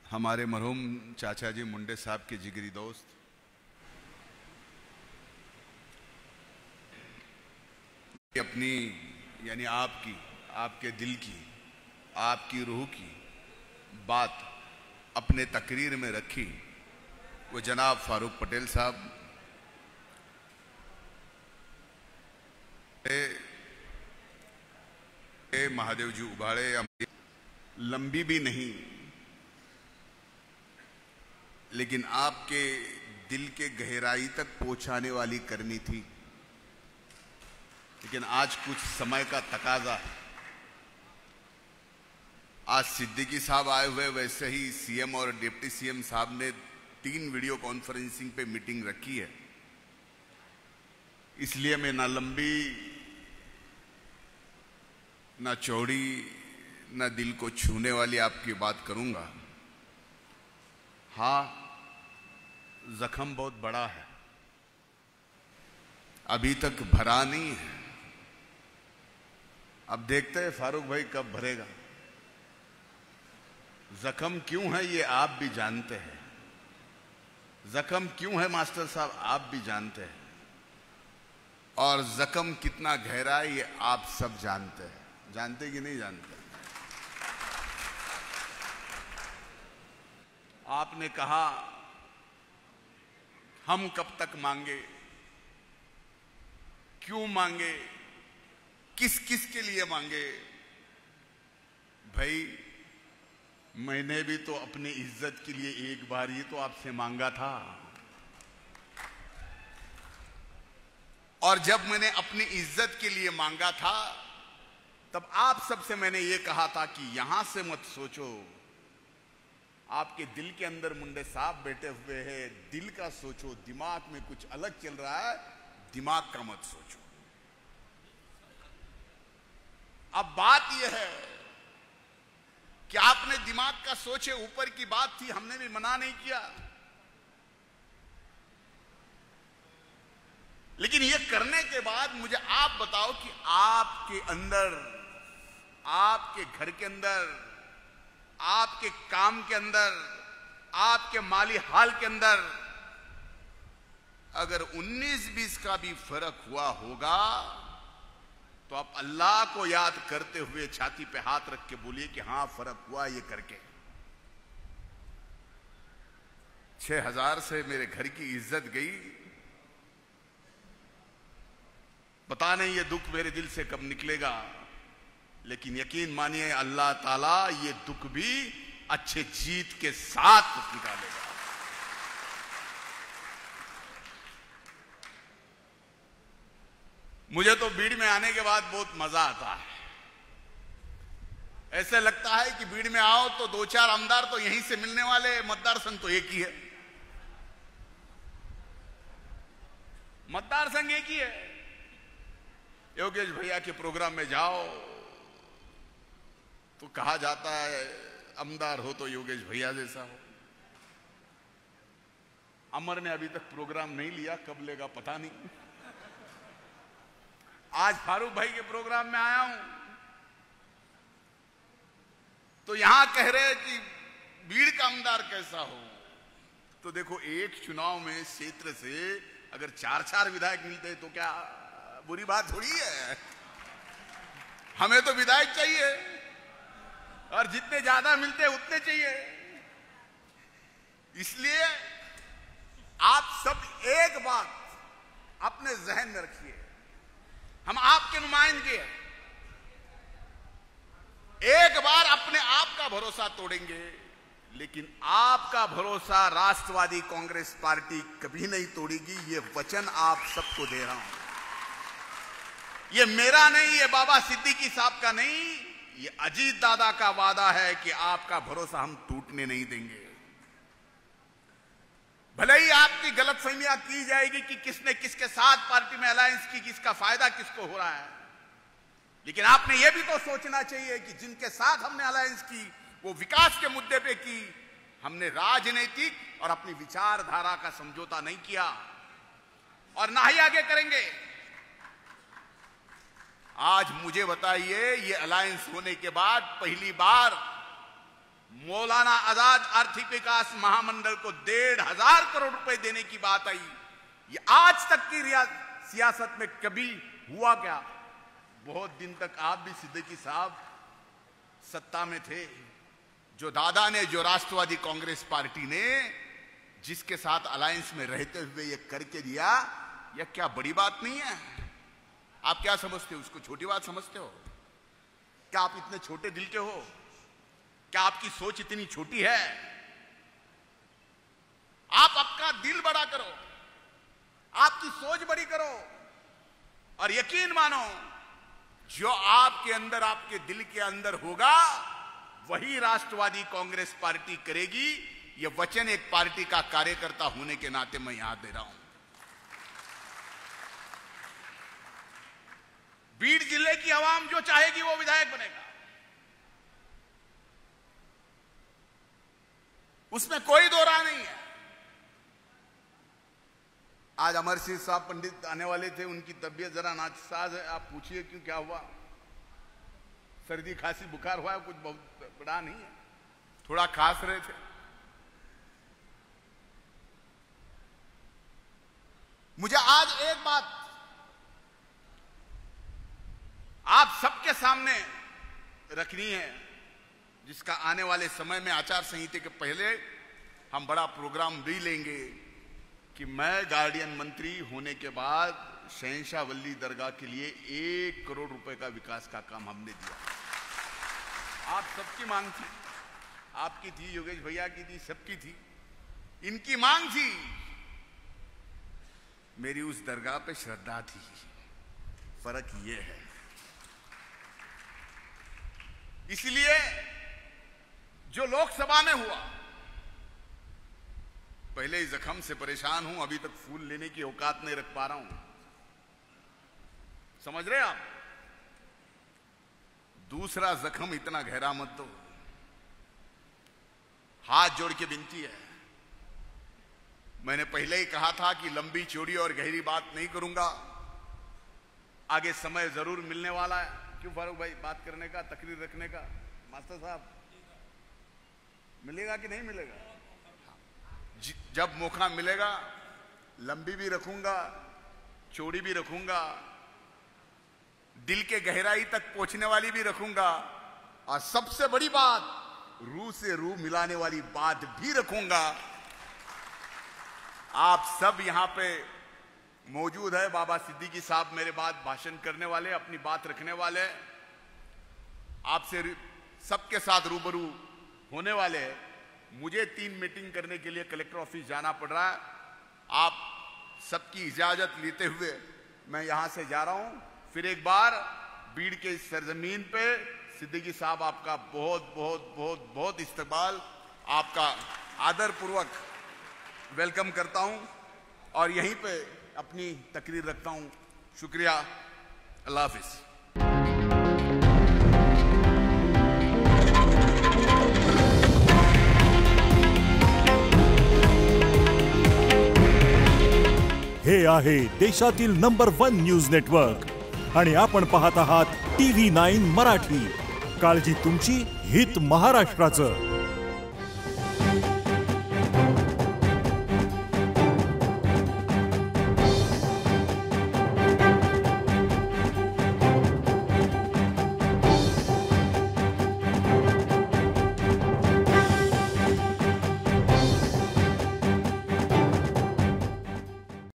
हमारे मरहूम चाचा जी मुंडे साहब के जिगरी दोस्त, अपनी यानी आपकी, आपके दिल की, आपकी रूह की बात अपने तकरीर में रखी, वो जनाब फारूक पटेल साहब। महादेव जी उबाड़े, लंबी भी नहीं लेकिन आपके दिल के गहराई तक पहुंचाने वाली करनी थी। लेकिन आज कुछ समय का तकाजा है। आज सिद्दीकी साहब आए हुए, वैसे ही सीएम और डिप्टी सीएम साहब ने 3 वीडियो कॉन्फ्रेंसिंग पे मीटिंग रखी है। इसलिए मैं ना लंबी ना चौड़ी ना दिल को छूने वाली आपकी बात करूंगा। हाँ, जख्म बहुत बड़ा है, अभी तक भरा नहीं है। अब देखते हैं फारूक भाई कब भरेगा। जख्म क्यों है ये आप भी जानते हैं, जख्म क्यों है मास्टर साहब आप भी जानते हैं, और जख्म कितना गहरा है ये आप सब जानते हैं। जानते कि नहीं जानते? आपने कहा हम कब तक मांगे, क्यों मांगे, किस किस के लिए मांगे। भाई मैंने भी तो अपनी इज्जत के लिए एक बार ये तो आपसे मांगा था, और जब मैंने अपनी इज्जत के लिए मांगा था तब आप सबसे मैंने ये कहा था कि यहां से मत सोचो, आपके दिल के अंदर मुंडे साहब बैठे हुए हैं, दिल का सोचो, दिमाग में कुछ अलग चल रहा है, दिमाग का मत सोचो। अब बात यह है कि आपने दिमाग का सोचे, ऊपर की बात थी, हमने भी मना नहीं किया, लेकिन यह करने के बाद मुझे आप बताओ कि आपके अंदर, आपके घर के अंदर, आपके काम के अंदर, आपके माली हाल के अंदर अगर 19-20 का भी फर्क हुआ होगा तो आप अल्लाह को याद करते हुए छाती पे हाथ रख के बोलिए कि हां फर्क हुआ ये करके। 6000 से मेरे घर की इज्जत गई, पता नहीं ये दुख मेरे दिल से कब निकलेगा, लेकिन यकीन मानिए अल्लाह ताला ये दुख भी अच्छे जीत के साथ निकालेगा। मुझे तो बीड़ में आने के बाद बहुत मजा आता है। ऐसे लगता है कि बीड़ में आओ तो 2-4 आमदार तो यहीं से मिलने वाले, मतदार संघ तो एक ही है, मतदार संघ एक ही है। योगेश भैया के प्रोग्राम में जाओ तो कहा जाता है आमदार हो तो योगेश भैया जैसा हो। अमर ने अभी तक प्रोग्राम नहीं लिया, कब लेगा पता नहीं। आज फारूक भाई के प्रोग्राम में आया हूं तो यहां कह रहे हैं कि भीड़ का आमदार कैसा हो। तो देखो, एक चुनाव में क्षेत्र से अगर 4-4 विधायक मिलते हैं तो क्या बुरी बात थोड़ी है। हमें तो विधायक चाहिए और जितने ज्यादा मिलते हैं उतने चाहिए। इसलिए आप सब एक बात अपने जहन में रखिए, हम आपके नुमाइंदे हैं। एक बार अपने आप का भरोसा तोड़ेंगे, लेकिन आपका भरोसा राष्ट्रवादी कांग्रेस पार्टी कभी नहीं तोड़ेगी। ये वचन आप सबको दे रहा हूं। ये मेरा नहीं, ये बाबा सिद्दीकी साहब का नहीं, ये अजीत दादा का वादा है कि आपका भरोसा हम टूटने नहीं देंगे। भले ही आपकी गलतफहमियां की जाएगी कि किसने किसके साथ पार्टी में अलायंस की, किसका फायदा किसको हो रहा है, लेकिन आपने यह भी तो सोचना चाहिए कि जिनके साथ हमने अलायंस की वो विकास के मुद्दे पे की, हमने राजनीतिक और अपनी विचारधारा का समझौता नहीं किया और ना ही आगे करेंगे। आज मुझे बताइए, ये अलायंस होने के बाद पहली बार मौलाना आजाद आर्थिक विकास महामंडल को 1,500 करोड़ रुपए देने की बात आई। ये आज तक की सियासत में कभी हुआ क्या? बहुत दिन तक आप भी सिद्दीकी साहब सत्ता में थे। जो दादा ने, जो राष्ट्रवादी कांग्रेस पार्टी ने जिसके साथ अलायंस में रहते हुए ये करके दिया, यह क्या बड़ी बात नहीं है? आप क्या समझते हो? उसको छोटी बात समझते हो? क्या आप इतने छोटे दिल के हो? क्या आपकी सोच इतनी छोटी है? आप आपका दिल बड़ा करो, आपकी सोच बड़ी करो, और यकीन मानो जो आपके अंदर, आपके दिल के अंदर होगा वही राष्ट्रवादी कांग्रेस पार्टी करेगी। यह वचन एक पार्टी का कार्यकर्ता होने के नाते मैं यहां दे रहा हूं। बीड जिले की आवाम जो चाहेगी वो विधायक बनेगा, उसमें कोई दो राय नहीं है। आज अमर सिंह साहब पंडित आने वाले थे, उनकी तबीयत जरा नासाज है। आप पूछिए क्यों, क्या हुआ? सर्दी खांसी बुखार हुआ है, कुछ बहुत बड़ा नहीं है, थोड़ा खांस रहे थे। मुझे आज एक बात आप सबके सामने रखनी है, जिसका आने वाले समय में आचार संहिता के पहले हम बड़ा प्रोग्राम भी लेंगे कि मैं गार्डियन मंत्री होने के बाद शहंशाह वली दरगाह के लिए 1 करोड़ रुपए का विकास का काम हमने दिया। आप सबकी मांग थी, आपकी थी, योगेश भैया की थी, सबकी थी, इनकी मांग थी। मेरी उस दरगाह पे श्रद्धा थी। फर्क ये है, इसलिए जो लोकसभा में हुआ, पहले ही जख्म से परेशान हूं, अभी तक फूल लेने की औकात नहीं रख पा रहा हूं, समझ रहे आप? दूसरा जख्म इतना गहरा मत दो। हाथ जोड़ के विनती है, मैंने पहले ही कहा था कि लंबी चौड़ी और गहरी बात नहीं करूंगा। आगे समय जरूर मिलने वाला है। क्यों फारूक भाई, बात करने का, तकरीर रखने का? मास्टर साहब, मिलेगा कि नहीं मिलेगा? जब मौका मिलेगा लंबी भी रखूंगा, चौड़ी भी रखूंगा, दिल के गहराई तक पहुंचने वाली भी रखूंगा, और सबसे बड़ी बात, रूह से रूह मिलाने वाली बात भी रखूंगा। आप सब यहां पे मौजूद है। बाबा सिद्दीकी साहब मेरे बाद भाषण करने वाले, अपनी बात रखने वाले, आपसे सबके साथ रूबरू होने वाले हैं। मुझे 3 मीटिंग करने के लिए कलेक्टर ऑफिस जाना पड़ रहा है। आप सबकी इजाजत लेते हुए मैं यहां से जा रहा हूं। फिर एक बार बीड़ के इस सरजमीन पे सिद्दीकी साहब, आपका बहुत बहुत बहुत बहुत इस्तकबाल, आपका आदरपूर्वक वेलकम करता हूं और यहीं पे अपनी तकरीर रखता हूं। शुक्रिया, अल्लाह हाफिज। हे आहे देशातील नंबर 1 न्यूज नेटवर्क आणि आपण पाहत आहात TV9 मराठी। काळजी तुमची, हित महाराष्ट्राचं।